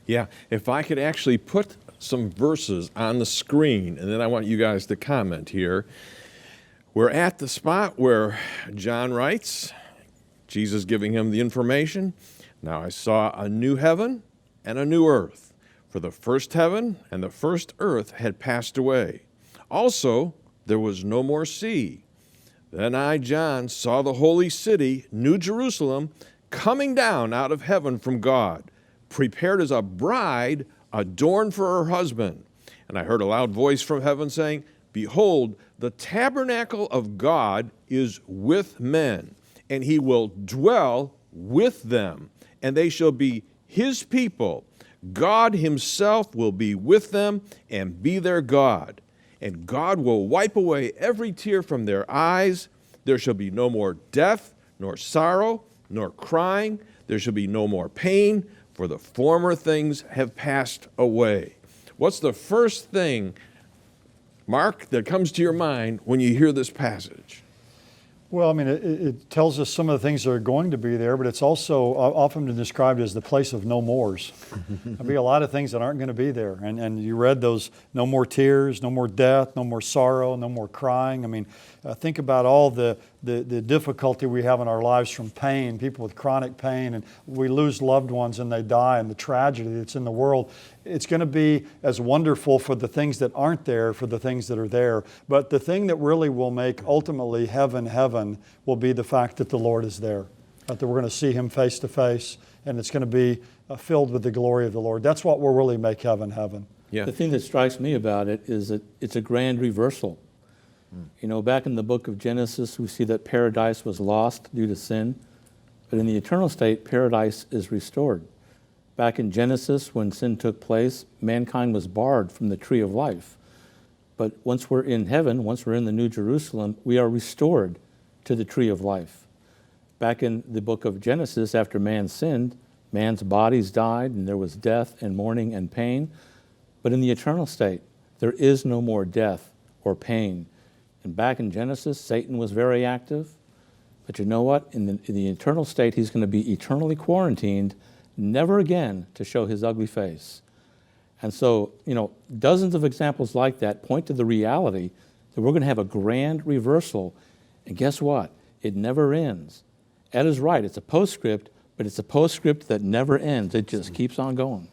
Yeah, if I could actually put some verses on the screen, and then I want you guys to comment here. We're at the spot where John writes, Jesus giving him the information. Now I saw a new heaven and a new earth, for the first heaven and the first earth had passed away. Also, there was no more sea. Then I, John, saw the holy city, New Jerusalem, coming down out of heaven from God, prepared as a bride adorned for her husband. And I heard a loud voice from heaven saying, Behold, the tabernacle of God is with men, and he will dwell with them, and they shall be his people. God himself will be with them and be their God. And God will wipe away every tear from their eyes. There shall be no more death, nor sorrow, nor crying. There shall be no more pain, for the former things have passed away. What's the first thing, Mark, that comes to your mind when you hear this passage? Well, I mean, it tells us some of the things that are going to be there, but it's also often been described as the place of no mores. There'll be a lot of things that aren't going to be there. And you read those, no more tears, no more death, no more sorrow, no more crying. I mean, think about all the difficulty we have in our lives from pain, people with chronic pain, and we lose loved ones and they die, and the tragedy that's in the world. It's going to be as wonderful for the things that aren't there, for the things that are there. But the thing that really will make ultimately heaven heaven will be the fact that the Lord is there, that we're going to see him face to face, and it's going to be filled with the glory of the Lord. That's what will really make heaven heaven. Yeah. The thing that strikes me about it is that it's a grand reversal. You know, back in the book of Genesis, we see that paradise was lost due to sin, but in the eternal state, paradise is restored. Back in Genesis, when sin took place, mankind was barred from the tree of life. But once we're in heaven, once we're in the New Jerusalem, we are restored to the tree of life. Back in the book of Genesis, after man sinned, man's bodies died, and there was death and mourning and pain. But in the eternal state, there is no more death or pain. And back in Genesis, Satan was very active. But you know what? In the eternal state, he's going to be eternally quarantined, never again to show his ugly face. And so, you know, dozens of examples like that point to the reality that we're going to have a grand reversal. And guess what? It never ends. Ed is right. It's a postscript, but it's a postscript that never ends. It just keeps on going.